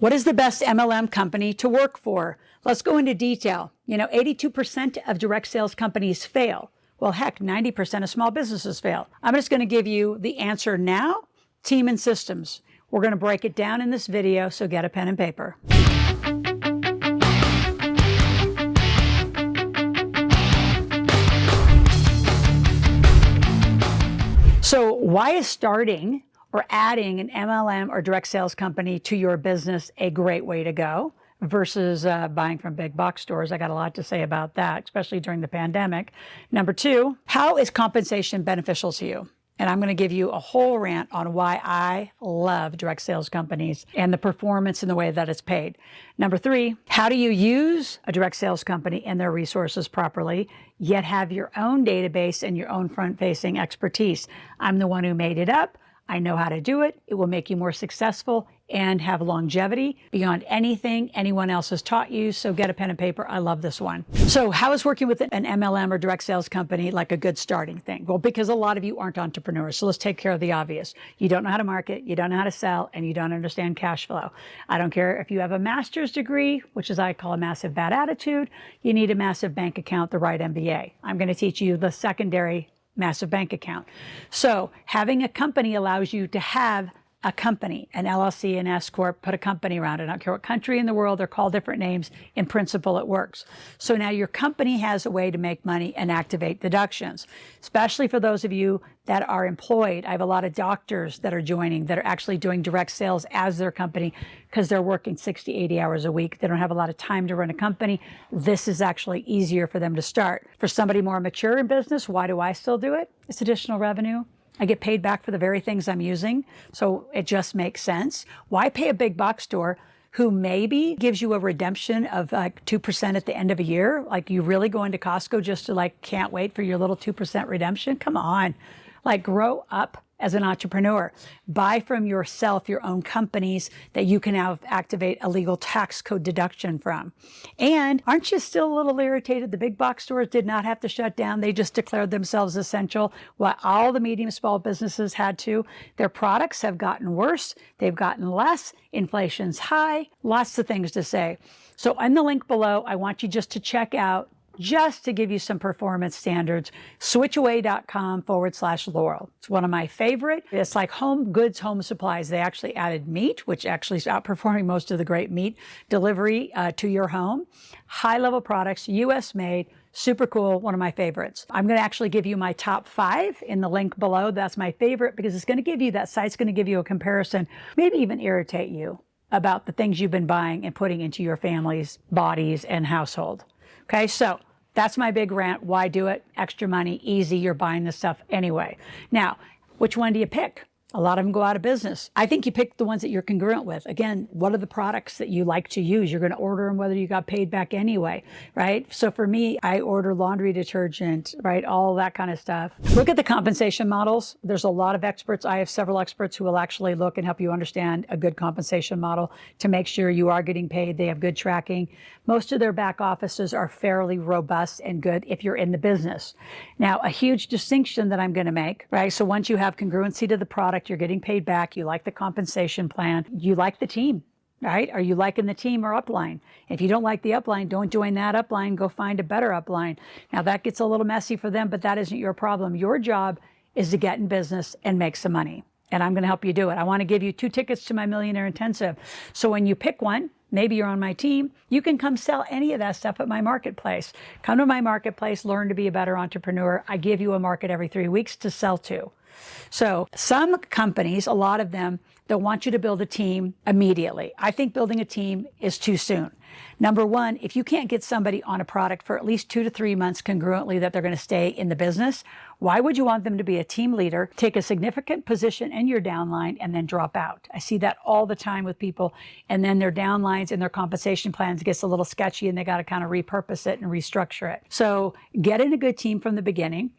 What is the best MLM company to work for? Let's go into detail. 82% of direct sales companies fail. Well, heck, 90% of small businesses fail. I'm just going to give you the answer now, team and systems. We're going to break it down in this video, so get a pen and paper. So why is starting or adding an MLM or direct sales company to your business a great way to go versus buying from big box stores? I got a lot to say about that, especially during the pandemic. Number two, how is compensation beneficial to you? And I'm going to give you a whole rant on why I love direct sales companies and the performance and the way that it's paid. Number three, how do you use a direct sales company and their resources properly, yet have your own database and your own front-facing expertise? I'm the one who made it up. I know how to do it. It will make you more successful and have longevity beyond anything anyone else has taught you. So get a pen and paper. I love this one. So how is working with an MLM or direct sales company like a good starting thing? Well, because a lot of you aren't entrepreneurs. So let's take care of the obvious. You don't know how to market, you don't know how to sell, and you don't understand cash flow. I don't care if you have a master's degree, which is I call a massive bad attitude. You need a massive bank account, the right MBA. I'm going to teach you the secondary massive bank account. So having a company allows you to have a company, an LLC, an S Corp, put a company around it. I don't care what country in the world, they're called different names. In principle, it works. So now your company has a way to make money and activate deductions, especially for those of you that are employed. I have a lot of doctors that are joining that are actually doing direct sales as their company because they're working 60, 80 hours a week. They don't have a lot of time to run a company. This is actually easier for them to start. For somebody more mature in business, why do I still do it? It's additional revenue. I get paid back for the very things I'm using, so it just makes sense. Why pay a big box store who maybe gives you a redemption of like 2% at the end of a year? Like you really go into Costco just to can't wait for your little 2% redemption? Come on, grow up as an entrepreneur. Buy from yourself your own companies that you can now activate a legal tax code deduction from. And aren't you still a little irritated? The big box stores did not have to shut down. They just declared themselves essential while all the medium small businesses had to. Their products have gotten worse. They've gotten less. Inflation's high. Lots of things to say. So in the link below, I want you just to check out, just to give you some performance standards, switchaway.com/Loral. It's one of my favorite. It's like home goods, home supplies. They actually added meat, which actually is outperforming most of the great meat delivery to your home. High-level products, US made, super cool, one of my favorites. I'm going to actually give you my top 5 in the link below. That's my favorite because it's going to give you, that site's going to give you a comparison, maybe even irritate you about the things you've been buying and putting into your family's bodies and household. Okay, so that's my big rant. Why do it? Extra money, easy. You're buying this stuff anyway. Now, which one do you pick? A lot of them go out of business. I think you pick the ones that you're congruent with. Again, what are the products that you like to use? You're going to order them whether you got paid back anyway, right? So for me, I order laundry detergent, right? All that kind of stuff. Look at the compensation models. There's a lot of experts. I have several experts who will actually look and help you understand a good compensation model to make sure you are getting paid. They have good tracking. Most of their back offices are fairly robust and good if you're in the business. Now, a huge distinction that I'm going to make, right? So once you have congruency to the product, you're getting paid back, you like the compensation plan, you like the team, right? Are you liking the team or upline? If you don't like the upline, don't join that upline, go find a better upline. Now that gets a little messy for them, but that isn't your problem. Your job is to get in business and make some money. And I'm going to help you do it. I want to give you 2 tickets to my Millionaire Intensive. So when you pick one, maybe you're on my team, you can come sell any of that stuff at my marketplace. Come to my marketplace, learn to be a better entrepreneur. I give you a market every 3 weeks to sell to. So some companies, a lot of them, they'll want you to build a team immediately. I think building a team is too soon. Number one, if you can't get somebody on a product for at least 2 to 3 months congruently that they're going to stay in the business, why would you want them to be a team leader, take a significant position in your downline, and then drop out? I see that all the time with people, and then their downlines and their compensation plans gets a little sketchy, and they got to kind of repurpose it and restructure it. So get in a good team from the beginning.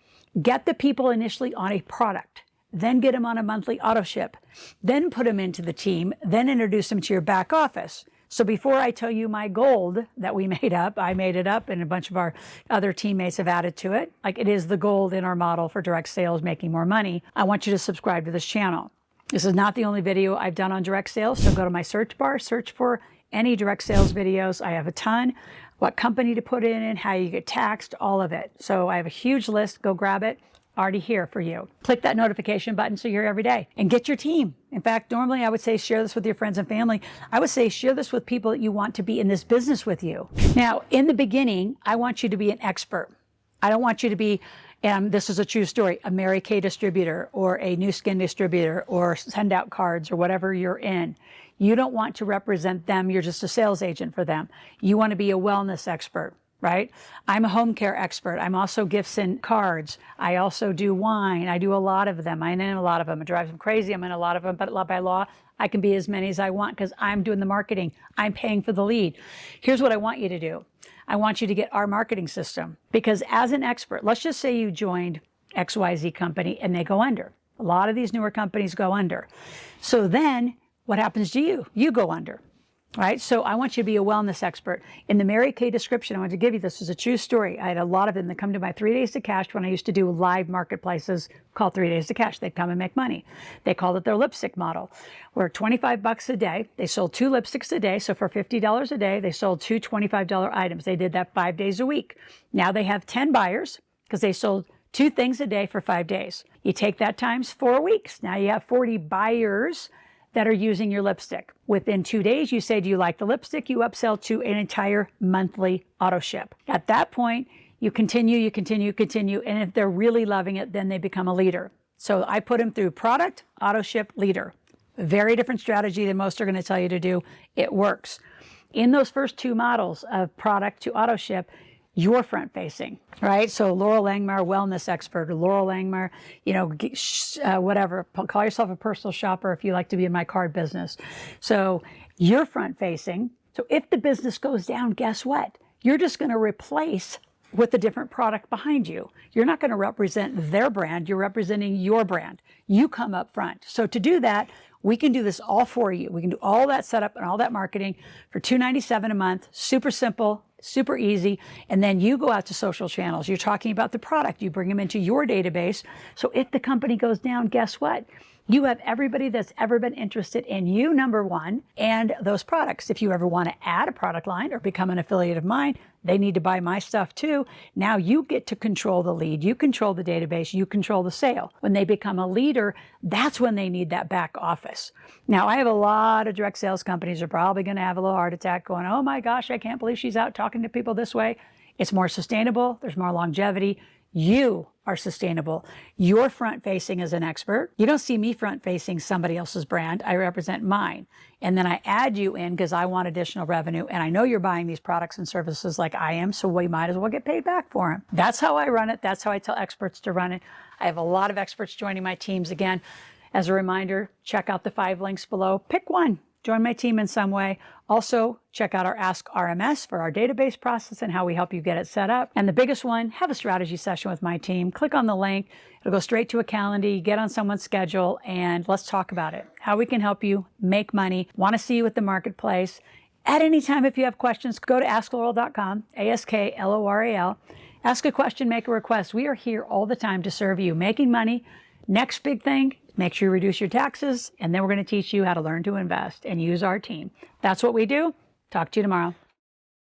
Get the people initially on a product, then get them on a monthly auto ship, then put them into the team, then introduce them to your back office. So before I tell you my gold that we made up, I made it up and a bunch of our other teammates have added to it. Like it is the gold in our model for direct sales, making more money. I want you to subscribe to this channel. This is not the only video I've done on direct sales, so go to my search bar, search for any direct sales videos. I have a ton. What company to put in, how you get taxed, all of it. So I have a huge list. Go grab it. Already here for you. Click that notification button so you're here every day and get your team. In fact, normally I would say share this with your friends and family. I would say share this with people that you want to be in this business with you. Now, in the beginning, I want you to be an expert. I don't want you to be, this is a true story, a Mary Kay distributor or a New Skin distributor or send out cards or whatever you're in. You don't want to represent them. You're just a sales agent for them. You want to be a wellness expert. Right? I'm a home care expert. I'm also gifts and cards. I also do wine. I do a lot of them. I'm in a lot of them. It drives them crazy. I'm in a lot of them, but by law, I can be as many as I want because I'm doing the marketing. I'm paying for the lead. Here's what I want you to do. I want you to get our marketing system because as an expert, let's just say you joined XYZ company and they go under. A lot of these newer companies go under. So then what happens to you? You go under. Right? So I want you to be a wellness expert. In the Mary Kay description, I want to give you this. Is a true story. I had a lot of them that come to my 3 days to cash when I used to do live marketplaces called 3 days to cash. They'd come and make money. They called it their lipstick model. Where $25 a day, they sold 2 lipsticks a day. So for $50 a day, they sold 2 $25 items. They did that 5 days a week. Now they have 10 buyers because they sold 2 things a day for 5 days. You take that times 4 weeks. Now you have 40 buyers that are using your lipstick. Within 2 days, you say, do you like the lipstick? You upsell to an entire monthly auto ship. At that point, you continue. And if they're really loving it, then they become a leader. So I put them through product, auto ship, leader. Very different strategy than most are going to tell you to do. It works. In those first 2 models of product to auto ship, you're front facing, right? So Loral Langemeier, wellness expert, or Loral Langemeier, whatever. Call yourself a personal shopper if you like to be in my card business. So you're front facing. So if the business goes down, guess what? You're just going to replace with a different product behind you. You're not going to represent their brand. You're representing your brand. You come up front. So to do that, we can do this all for you. We can do all that setup and all that marketing for $297 a month. Super simple, super easy. And then you go out to social channels. You're talking about the product. You bring them into your database. So if the company goes down, guess what? You have everybody that's ever been interested in you, number one, and those products. If you ever want to add a product line or become an affiliate of mine, they need to buy my stuff too. Now you get to control the lead. You control the database. You control the sale. When they become a leader, that's when they need that back office. Now, I have a lot of direct sales companies are probably going to have a little heart attack going, oh my gosh, I can't believe she's out talking to people this way. It's more sustainable. There's more longevity. You are sustainable. You're front facing as an expert. You don't see me front facing somebody else's brand. I represent mine. And then I add you in because I want additional revenue. And I know you're buying these products and services like I am, so we might as well get paid back for them. That's how I run it. That's how I tell experts to run it. I have a lot of experts joining my teams. Again, as a reminder, check out the 5 links below. Pick one. Join my team in some way. Also, check out our Ask RMS for our database process and how we help you get it set up. And the biggest one, have a strategy session with my team. Click on the link. It'll go straight to a calendar. Get on someone's schedule and let's talk about it. How we can help you make money. Want to see you at the marketplace. At any time, if you have questions, go to askloral.com, ASKLORAL. Ask a question, make a request. We are here all the time to serve you. Making money. Next big thing, make sure you reduce your taxes, and then we're going to teach you how to learn to invest and use our team. That's what we do. Talk to you tomorrow.